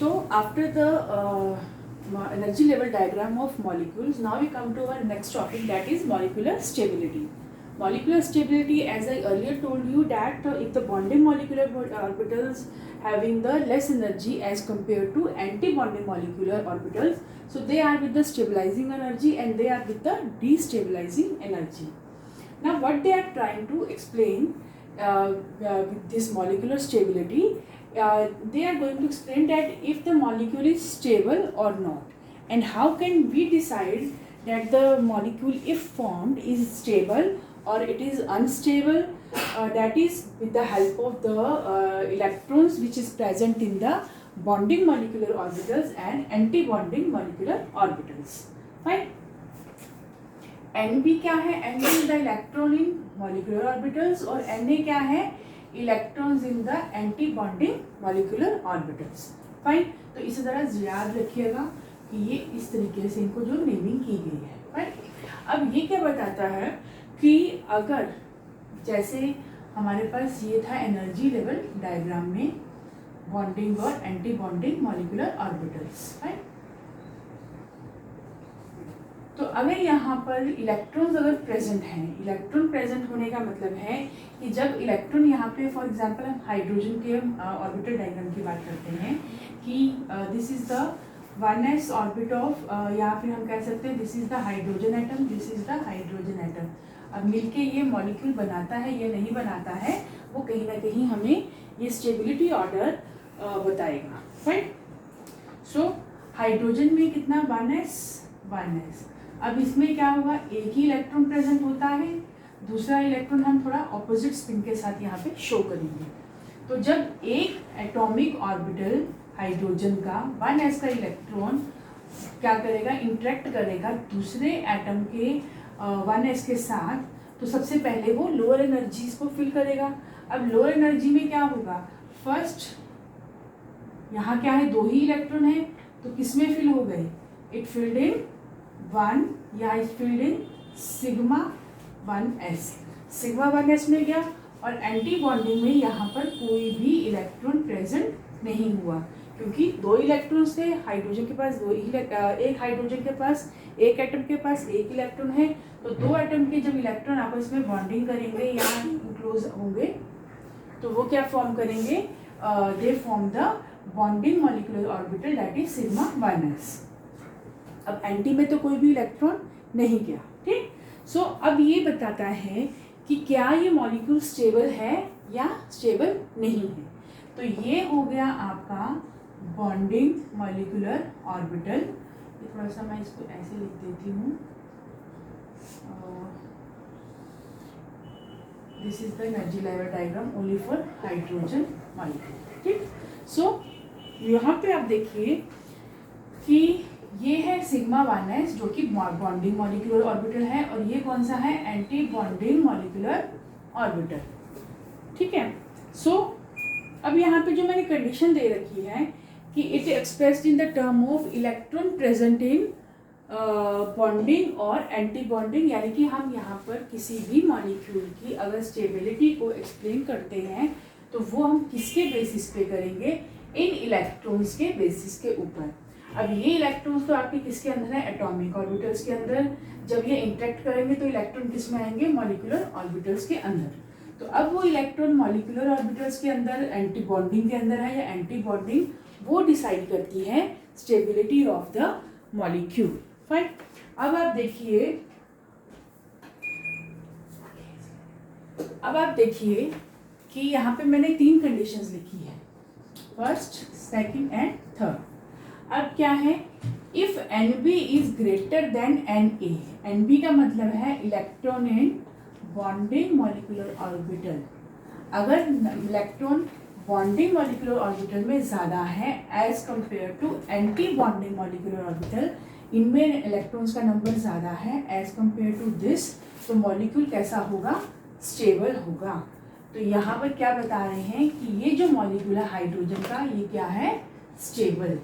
So after the energy level diagram of molecules, now we come to our next topic, that is molecular stability. Molecular stability, as I earlier told you, that if the bonding molecular orbitals having the less energy as compared to anti-bonding molecular orbitals, so they are with the stabilizing energy and they are with the destabilizing energy. Now what they are trying to explain with this molecular stability, they are going to explain that if the molecule is stable or not, and how can we decide that the molecule, if formed, is stable or it is unstable. That is with the help of the electrons which is present in the bonding molecular orbitals and anti-bonding molecular orbitals. Fine. Nb क्या है? Nb is the electron in molecular orbitals और Na क्या है? Electrons in the anti-bonding molecular orbitals. Fine. तो इसी तरह याद रखिएगा कि ये इस तरीके से इनको जो नेमिंग की गई है. Fine. अब ये क्या बताता है कि अगर जैसे हमारे पास ये था एनर्जी लेवल डायग्राम में बॉन्डिंग और anti bonding molecular orbitals. Fine. तो अगर यहाँ पर इलेक्ट्रॉन्स अगर प्रेजेंट हैं, इलेक्ट्रॉन प्रेजेंट होने का मतलब है कि जब इलेक्ट्रॉन यहाँ पे, फॉर एग्जांपल हम हाइड्रोजन के ऑर्बिटल डायग्राम की बात करते हैं कि this is the 1s orbit of, या फिर हम कह सकते हैं this is the hydrogen atom, this is the hydrogen atom. अब मिलके ये मॉलिक्यूल बनाता है या नहीं बनाता है, वो कहीं ना कहीं हमें ये स्टेबिलिटी ऑर्डर बताएगा. राइट. सो हाइड्रोजन में कितना 1s. अब इसमें क्या होगा, एक ही इलेक्ट्रॉन प्रेजेंट होता है, दूसरा इलेक्ट्रॉन हम थोड़ा ऑपोजिट स्पिन के साथ यहाँ पे शो करेंगे. तो जब एक एटॉमिक ऑर्बिटल हाइड्रोजन का 1s का इलेक्ट्रॉन क्या करेगा, इंटरेक्ट करेगा दूसरे एटम के 1s के साथ, तो सबसे पहले वो लोअर एनर्जीज को फिल करेगा. अब लोअर एनर्जी में क्या होगा, फर्स्ट यहाँ क्या है, 2 ही इलेक्ट्रॉन है, तो किस में फिल हो गए, इट फिल्ड इन 1 या it filled in sigma 1s. Sigma 1s मिल गया. और एंटी बॉन्डिंग में यहाँ पर कोई भी इलेक्ट्रॉन प्रेजेंट नहीं हुआ, क्योंकि 2 इलेक्ट्रॉन्स थे, हाइड्रोजन के पास एक हाइड्रोजन के पास, एक एटम के पास एक इलेक्ट्रॉन है. तो 2 एटम के जब इलेक्ट्रॉन आपस में बॉन्डिंग करेंगे या क्लोज होंगे, तो वो क्या फॉर्म करेंगे, they form the bonding molecular orbital, that is sigma 1s. अब एंटी में तो कोई भी इलेक्ट्रॉन नहीं गया. ठीक. सो अब ये बताता है कि क्या ये मॉलिक्यूल स्टेबल है या स्टेबल नहीं है. तो ये हो गया आपका बॉन्डिंग मॉलिक्यूलर ऑर्बिटल. थोड़ा सा मैं इसको ऐसे लिख देती हूँ. This is the energy level diagram only for hydrogen molecule. ठीक. सो यहाँ पे आप देखिए कि ये है सिग्मा 1s जो कि बॉन्डिंग मॉलिक्यूलर ऑर्बिटल है, और ये कौन सा है, एंटी बॉन्डिंग मॉलिक्यूलर ऑर्बिटल. ठीक है. सो अब यहाँ पे जो मैंने कंडीशन दे रखी है कि it expressed in the term of electron present in bonding और एंटी बॉन्डिंग, यानी कि हम यहाँ पर किसी भी मॉलिक्यूल की अगर स्टेबिलिटी को एक्सप्लेन करते हैं तो वो हम किसके बेसिस पे करेंगे, इन इलेक्ट्रॉन्स के बेसिस के ऊपर. अब ये इलेक्ट्रॉन्स तो आपके किसके अंदर है, एटॉमिक ऑर्बिटल्स के अंदर. जब ये इंटरेक्ट करेंगे तो इलेक्ट्रॉन किस में आएंगे, मॉलिक्यूलर ऑर्बिटल्स के अंदर. तो अब वो इलेक्ट्रॉन मॉलिक्यूलर ऑर्बिटल्स के अंदर एंटी बॉन्डिंग के अंदर है या एंटी बॉन्डिंग, वो डिसाइड करती है stability of the molecule. Fine. अब आप देखिए कि यहाँ पे मैंने 3 कंडीशंस लिखी है, फर्स्ट, सेकंड एंड थर्ड. अब क्या है, if Nb is greater than Na. Nb का मतलब है electron in bonding molecular orbital. अगर इलेक्ट्रॉन बॉन्डिंग मॉलिक्यूलर ऑर्बिटल में ज़्यादा है as compare to anti bonding molecular orbital, इनमें इलेक्ट्रॉन्स का नंबर ज़्यादा है एज कंपेयर टू दिस, तो मॉलिक्यूल कैसा होगा, स्टेबल होगा. तो यहाँ पर क्या बता रहे हैं कि ये जो मॉलिक्यूल है हाइड्रोजन का, ये क्या है, स्टेबल.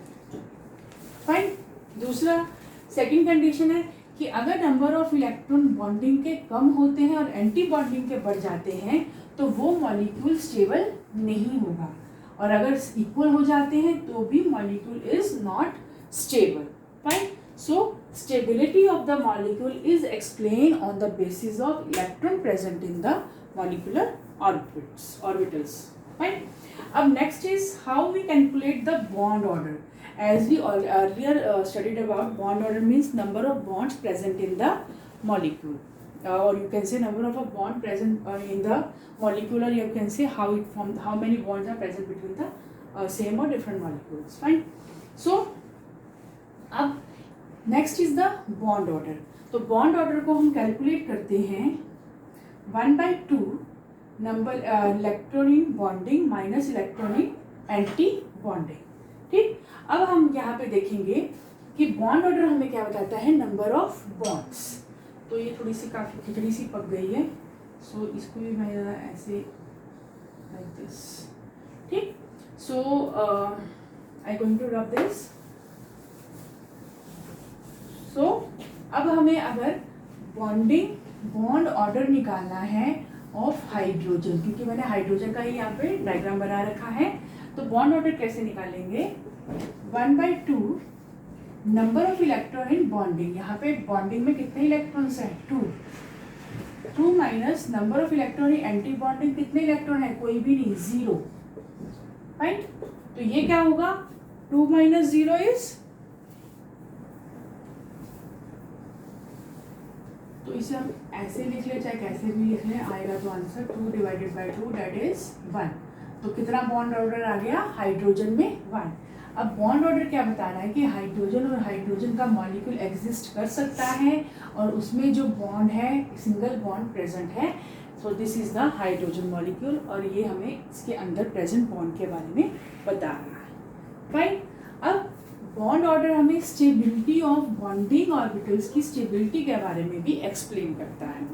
फाइन. दूसरा, सेकंड कंडीशन है कि अगर नंबर ऑफ इलेक्ट्रॉन बॉन्डिंग के कम होते हैं और एंटी बॉन्डिंग के बढ़ जाते हैं, तो वो मॉलिक्यूल स्टेबल नहीं होगा. और अगर इक्वल हो जाते हैं तो भी molecule is not stable, fine. So stability of the molecule is explain on the basis of electron present in the molecular orbitals, fine. अब next is how we calculate the bond order. As we earlier studied about, bond order means number of bonds present in the molecule, or you can say number of a bond present in the molecule, or you can say how it formed, how many bonds are present between the same or different molecules, fine. So अब next is the bond order. तो bond order को हम calculate करते हैं 1/2 number electronic bonding minus electronic anti bonding, ठीक। अब हम यहाँ पे देखेंगे कि बॉन्ड ऑर्डर हमें क्या बताता है, नंबर ऑफ बॉन्ड्स। तो ये थोड़ी सी काफ़ी खिचड़ी सी पक गई है, सो इसको भी मैं ज़रा ऐसे लाइक दिस, ठीक। So I going to rub this. So अब हमें अगर बॉन्ड ऑर्डर निकालना है ऑफ हाइड्रोजन, क्योंकि मैंने हाइड्रोजन का ही यहाँ पे डायग्राम बना रखा है, तो बॉन्ड ऑर्डर कैसे निकालेंगे, 1/2 number of electron in bonding. यहाँ पे बॉन्डिंग में कितने इलेक्ट्रॉन्स हैं, 2 minus number of electron in anti bonding, कितने इलेक्ट्रॉन है, कोई भी नहीं, 0, राइट। तो ये क्या होगा, 2 माइनस 0 इज, तो इसे हम ऐसे लिख ले चाहे कैसे भी लिख लें, आएगा तो answer 2 divided by 2 that is 1। तो कितना बॉन्ड ऑर्डर आ गया, हाइड्रोजन में 1। अब बॉन्ड ऑर्डर क्या बता रहा है कि हाइड्रोजन और हाइड्रोजन का मॉलिक्यूल एग्जिस्ट कर सकता है और उसमें जो बॉन्ड है, सिंगल बॉन्ड प्रेजेंट है, so this is the hydrogen molecule, और ये हमें इसके अंदर प्रेजेंट बॉन्ड के बारे में बता रहा है, फाइन। अब बॉन्ड ऑर्डर हमें स्टेबिलिटी ऑफ बॉन्डिंग ऑर्बिटल्स की स्टेबिलिटी के बारे में भी एक्सप्लेन करता है।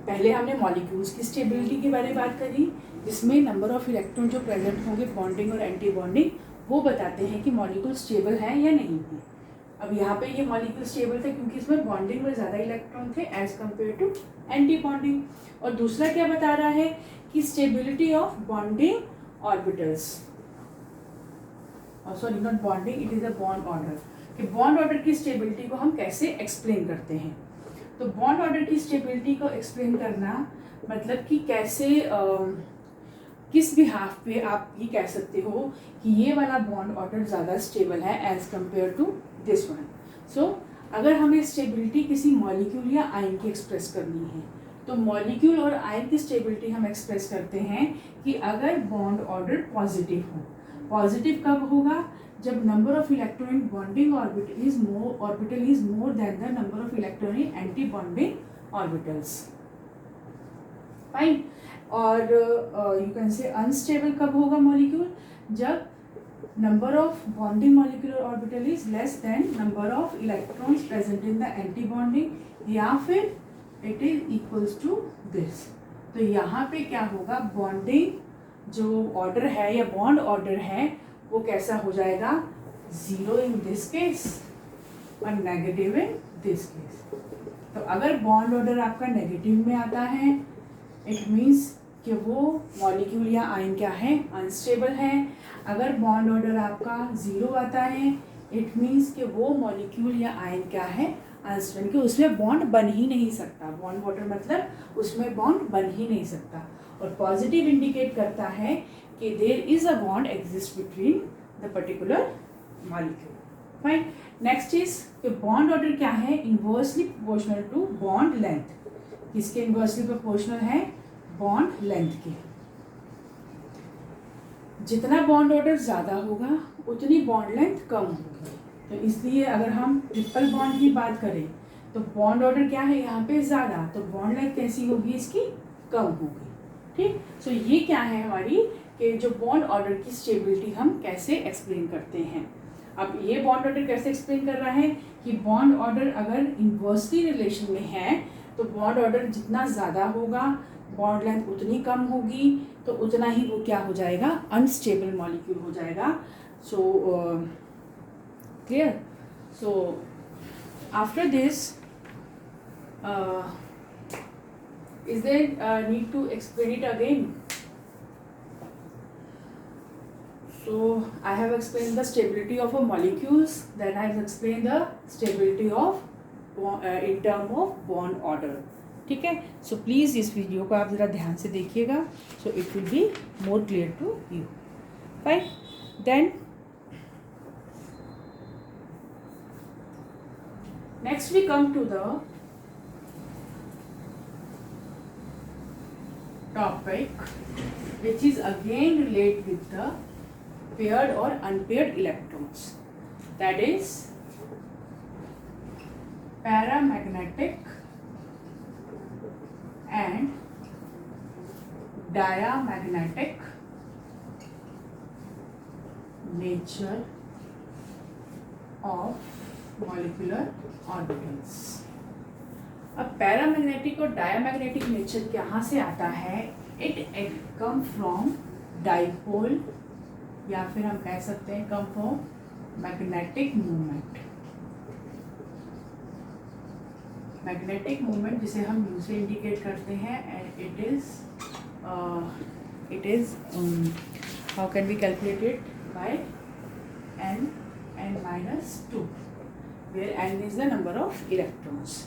पहले हमने मॉलिक्यूल्स की स्टेबिलिटी के बारे में बात करी, जिसमें नंबर ऑफ इलेक्ट्रॉन जो प्रेजेंट होंगे बॉन्डिंग और एंटी बॉन्डिंग, वो बताते हैं कि मॉलिक्यूल स्टेबल है या नहीं है। अब यहाँ पे ये मॉलिक्यूल स्टेबल थे क्योंकि इसमें बॉन्डिंग में ज़्यादा इलेक्ट्रॉन थे as compare to anti bonding. और दूसरा क्या बता रहा है कि stability of bonding orbitals, sorry not bonding, it is a bond order, कि बॉन्ड ऑर्डर की स्टेबिलिटी को हम कैसे एक्सप्लेन करते हैं। तो बॉन्ड ऑर्डर की स्टेबिलिटी को एक्सप्लेन करना मतलब कि कैसे किस भी हाफ पे आप ये कह सकते हो कि ये वाला बॉन्ड ऑर्डर ज़्यादा स्टेबल है as compare to this one. So अगर हमें स्टेबिलिटी किसी मॉलिक्यूल या आयन की एक्सप्रेस करनी है, तो मॉलिक्यूल और आयन की स्टेबिलिटी हम एक्सप्रेस करते हैं कि अगर बॉन्ड ऑर्डर पॉजिटिव हो। पॉजिटिव कब होगा, जब number of electron in bonding orbital is more than the number of electron in anti bonding orbitals, fine. और यू कैन से अनस्टेबल कब होगा मॉलिक्यूल, जब number of bonding molecular orbital is less than number of electrons present in the anti bonding, या फिर it is equals to this. तो यहाँ पे क्या होगा, बॉन्डिंग जो ऑर्डर है या बॉन्ड ऑर्डर है वो कैसा हो जाएगा, 0 इन दिस केस और नेगेटिव इन दिस केस। तो अगर बॉन्ड ऑर्डर आपका नेगेटिव में आता है, इट मीन्स कि वो मॉलिक्यूल या आयन क्या है, अनस्टेबल है। अगर बॉन्ड ऑर्डर आपका 0 आता है, इट मीन्स कि वो मॉलिक्यूल या आयन क्या है, अनस्टेबल, कि उसमें बॉन्ड बन ही नहीं सकता। बॉन्ड ऑर्डर मतलब उसमें बॉन्ड बन ही नहीं सकता। और पॉजिटिव इंडिकेट करता है कि there is a bond exist between the particular molecule, fine. Next is कि बॉन्ड ऑर्डर क्या है, inversely proportional to bond length. किसके इनवर्सली प्रोपोर्शनल है, बॉन्ड लेंथ के। जितना बॉन्ड ऑर्डर ज़्यादा होगा उतनी बॉन्ड लेंथ कम होगी। तो इसलिए अगर हम ट्रिपल बॉन्ड की बात करें तो बॉन्ड ऑर्डर क्या है यहाँ पे ज़्यादा, तो बॉन्ड लेंथ कैसी होगी, इसकी कम होगी, ठीक। सो ये क्या है हमारी कि जो बॉन्ड ऑर्डर की स्टेबिलिटी हम कैसे एक्सप्लेन करते हैं। अब ये बॉन्ड ऑर्डर कैसे एक्सप्लेन कर रहा है कि बॉन्ड ऑर्डर अगर इनवर्सली रिलेशन में है तो बॉन्ड ऑर्डर जितना ज़्यादा होगा बॉन्ड लेंथ उतनी कम होगी, तो उतना ही वो क्या हो जाएगा, अनस्टेबल मॉलिक्यूल हो जाएगा। So clear. So after this is there need to explain it again? So I have explained the stability of a molecules, then I have explained the stability of in term of bond order. ठीक है, so please इस video को आप ज़रा ध्यान से देखिएगा, so it will be more clear to you. Fine. Then next we come to the topic which is again related with the paired or unpaired electrons, that is paramagnetic and diamagnetic nature of molecular orbitals. अब paramagnetic और diamagnetic nature कहाँ से आता है? It come from dipole, या फिर हम कह सकते हैं come from magnetic movement. Magnetic movement जिसे हम यू से इंडिकेट करते हैं, and it is how can we calculate it? By n-2, where n is the number of electrons.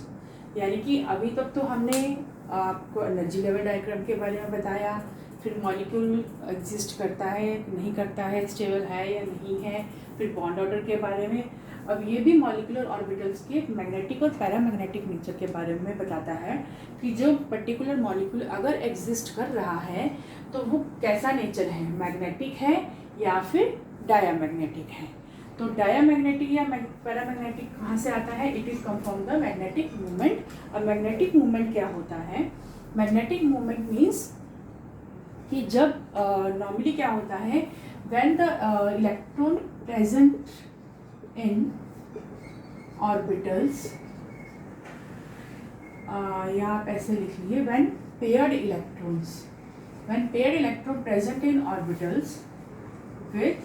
यानी कि अभी तक तो हमने आपको एनर्जी लेवल डायग्राम के बारे में बताया, फिर मॉलिक्यूल एग्जिस्ट करता है नहीं करता है, स्टेबल है या नहीं है, फिर बॉन्ड ऑर्डर के बारे में. अब ये भी मॉलिक्यूलर ऑर्बिटल्स के मैग्नेटिक और पैरामैग्नेटिक नेचर के बारे में बताता है कि जो पर्टिकुलर मॉलिक्यूल अगर एग्जिस्ट कर रहा है तो वो कैसा नेचर है, मैग्नेटिक है या फिर डायामैग्नेटिक है. तो डायामैग्नेटिक या पैरामैग्नेटिक कहाँ से आता है? It is come from the magnetic movement. और मैग्नेटिक मूवमेंट क्या होता है? मैग्नेटिक मूवमेंट मीन्स कि जब नॉर्मली क्या होता है, when the electron present in orbitals, या आप ऐसे लिख लीजिए, when paired electron present in orbitals with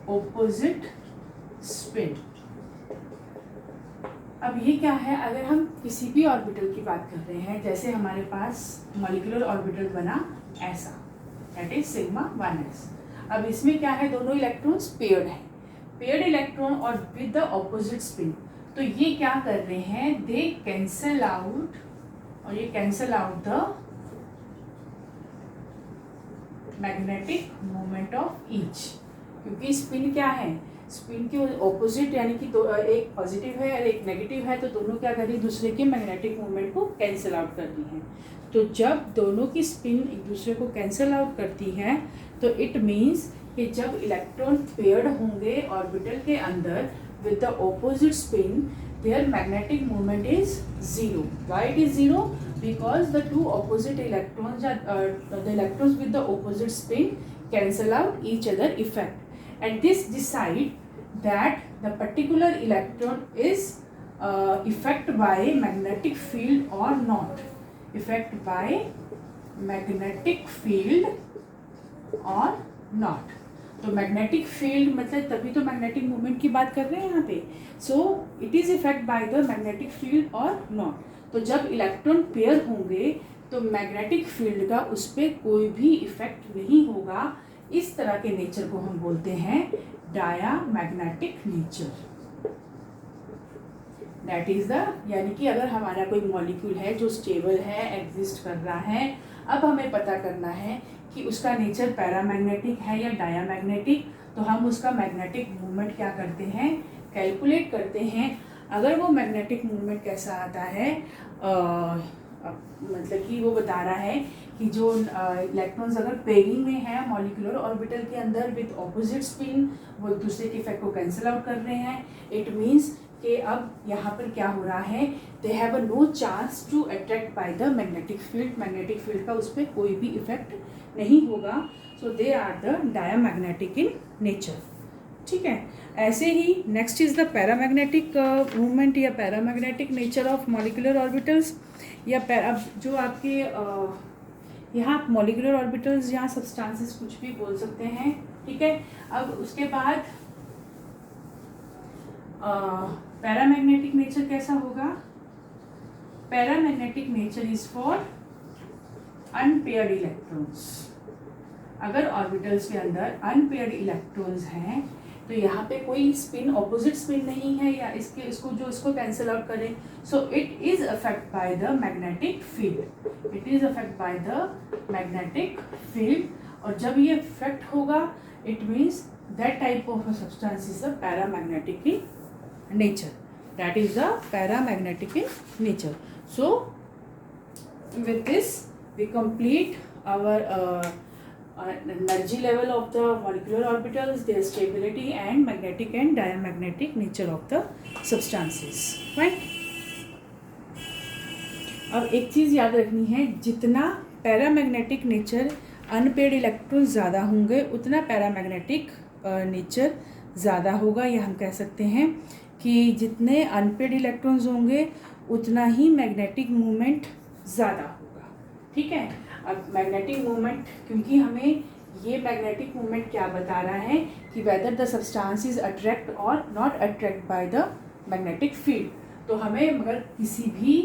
opposite spin. अब ये क्या है? अगर हम किसी भी ऑर्बिटल की बात कर रहे हैं, जैसे हमारे पास मॉलिक्यूलर ऑर्बिटल बना ऐसा, दैट इज सिग्मा 1s. अब इसमें क्या है? दोनों इलेक्ट्रॉन्स पेयर्ड हैं, पेयर्ड इलेक्ट्रॉन और विद द ऑपोजिट स्पिन. तो ये क्या कर रहे हैं? दे कैंसल आउट, और ये cancel out the magnetic moment of each. क्योंकि स्पिन क्या है? स्पिन के ऑपोजिट, यानी कि एक पॉजिटिव है और एक नेगेटिव है, तो दोनों क्या कर रही है? दूसरे के मैग्नेटिक मूवमेंट को कैंसिल आउट कर रही हैं. तो जब दोनों की स्पिन एक दूसरे को कैंसिल आउट करती है तो इट मीन्स कि जब इलेक्ट्रॉन पेयर्ड होंगे ऑर्बिटल के अंदर with the opposite spin, there magnetic movement is zero. Why it is zero? Because the two opposite electrons, the electrons with the opposite spin cancel out each other effect, and this decide that the particular electron is affected by magnetic field or not, affected by magnetic field or not. तो magnetic field मतलब तभी तो magnetic movement की बात कर रहे हैं यहाँ पे. So it is effect bye the magnetic field और नॉट. तो जब इलेक्ट्रॉन पेयर होंगे तो मैग्नेटिक फील्ड का उस पर कोई भी इफेक्ट नहीं होगा. इस तरह के नेचर को हम बोलते हैं diamagnetic nature. That is the, यानी कि अगर हमारा कोई मॉलिक्यूल है जो स्टेबल है, एग्जिस्ट कर रहा है, अब हमें पता करना है कि उसका नेचर पैरामैग्नेटिक है या डायामैग्नेटिक, तो हम उसका मैग्नेटिक मूवमेंट क्या करते हैं? कैलकुलेट करते हैं. अगर वो मैग्नेटिक मूवमेंट कैसा आता है, मतलब कि वो बता रहा है कि जो इलेक्ट्रॉन्स अगर पेयरिंग में है मॉलिक्यूलर ऑर्बिटल के अंदर विद ऑपोजिट स्पिन, वो एक दूसरे के इफेक्ट को कैंसिल आउट कर रहे हैं. इट मीन्स कि अब यहाँ पर क्या हो रहा है? They have a no chance to attract by the magnetic field. Magnetic field का उस पर कोई भी इफेक्ट नहीं होगा. So they are the diamagnetic in nature. ठीक है. ऐसे ही next is the paramagnetic movement या paramagnetic nature of molecular orbitals. या अब जो आपके यहाँ मॉलिक्यूलर ऑर्बिटल्स, यहाँ सब्सटेंसेस कुछ भी बोल सकते हैं. ठीक है. अब उसके बाद पैरामैग्नेटिक नेचर कैसा होगा? Paramagnetic nature is for unpaired electrons. अगर ऑर्बिटल्स के अंदर अनपेयर्ड इलेक्ट्रॉन्स हैं तो यहाँ पे कोई स्पिन ऑपोजिट स्पिन नहीं है या इसको कैंसिल आउट करें, so it is affect bye the magnetic field, it is affect bye the magnetic field. और जब ये इफेक्ट होगा it means that type of substance is the paramagnetic in nature, that is the paramagnetic in nature. So with this we complete our energy level of the molecular orbitals, their stability and magnetic and diamagnetic nature of the substances, right? अब एक चीज़ याद रखनी है, जितना paramagnetic nature unpaired electron ज़्यादा होंगे उतना paramagnetic nature ज़्यादा होगा, या हम कह सकते हैं कि जितने अनपेयर्ड इलेक्ट्रॉन्स होंगे उतना ही मैग्नेटिक मूवमेंट ज़्यादा होगा, ठीक है। अब मैग्नेटिक मूवमेंट, क्योंकि हमें ये मैग्नेटिक मूवमेंट क्या बता रहा है कि whether the substance is attract और not attract by the magnetic field, तो हमें अगर किसी भी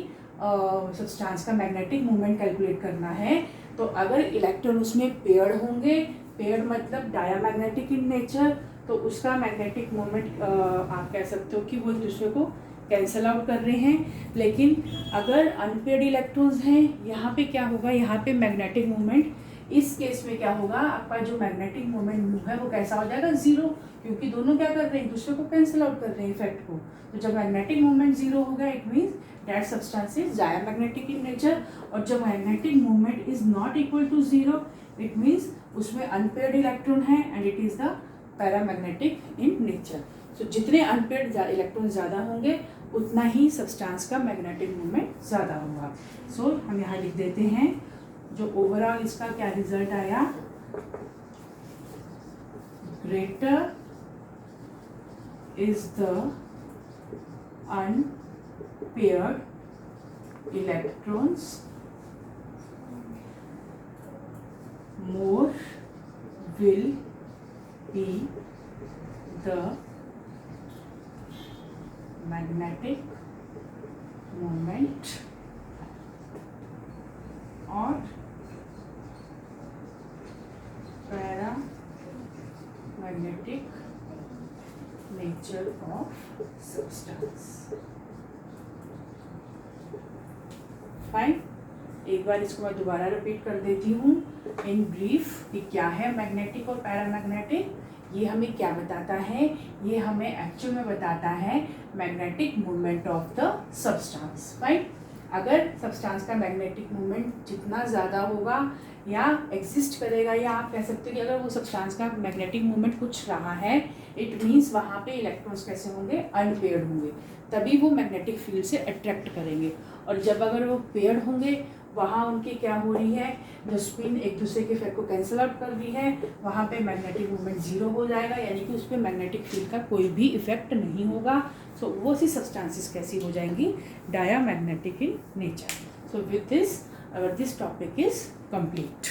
सब्सटेंस का मैग्नेटिक मूवमेंट कैलकुलेट करना है तो अगर इलेक्ट्रॉन उसमें पेयर्ड होंगे, पेयर्ड मतलब डायामैग्नेटिक इन नेचर, तो उसका मैग्नेटिक मूवमेंट आप कह सकते हो कि वो एक दूसरे को कैंसल आउट कर रहे हैं। लेकिन अगर अनपेयर्ड इलेक्ट्रॉन्स हैं, यहाँ पे क्या होगा, यहाँ पे मैग्नेटिक मूवमेंट, इस केस में क्या होगा, आपका जो मैग्नेटिक मूवमेंट है वो कैसा हो जाएगा, ज़ीरो, क्योंकि दोनों क्या कर रहे हैं, एक दूसरे को कैंसिल आउट कर रहे हैं इफेक्ट को। तो जब मैग्नेटिक मूवमेंट ज़ीरो होगा it means that substance is diamagnetic in nature, और जब magnetic movement is not equal to zero it means उसमें अनपेयर्ड इलेक्ट्रॉन है and it is the paramagnetic in nature. So जितने unpaired electron ज़्यादा होंगे उतना ही सब्सटेंस का मैग्नेटिक मूवमेंट ज़्यादा होगा। सो हम यहाँ लिख देते हैं जो ओवरऑल इसका क्या रिजल्ट आया, greater is the unpaired electrons, more will be the magnetic movement और paramagnetic nature of substance. Fine, एक बार इसको मैं दोबारा रिपीट कर देती हूँ इन ब्रीफ कि क्या है मैग्नेटिक और पैरामैग्नेटिक। ये हमें क्या बताता है, ये हमें एक्चुअल में बताता है magnetic movement of the substance, right. अगर सब्सटेंस का मैग्नेटिक मूवमेंट जितना ज़्यादा होगा या एग्जिस्ट करेगा, या आप कह सकते हैं कि अगर वो सब्सटेंस का मैग्नेटिक मूवमेंट कुछ रहा है इट मीन्स वहाँ पे इलेक्ट्रॉन्स कैसे होंगे, अनपेयर्ड होंगे, तभी वो मैग्नेटिक फील्ड से अट्रैक्ट करेंगे। और जब अगर वो पेयर्ड होंगे वहाँ उनकी क्या हो रही है, जो स्पिन एक दूसरे के इफेक्ट को कैंसिल आउट कर रही है, वहाँ पे मैग्नेटिक मूवमेंट ज़ीरो हो जाएगा, यानी कि उस पर मैग्नेटिक फील्ड का कोई भी इफेक्ट नहीं होगा। सो वो सी सब्सटेंसेस कैसी हो जाएंगी, diamagnetic in nature. So with this this topic is complete.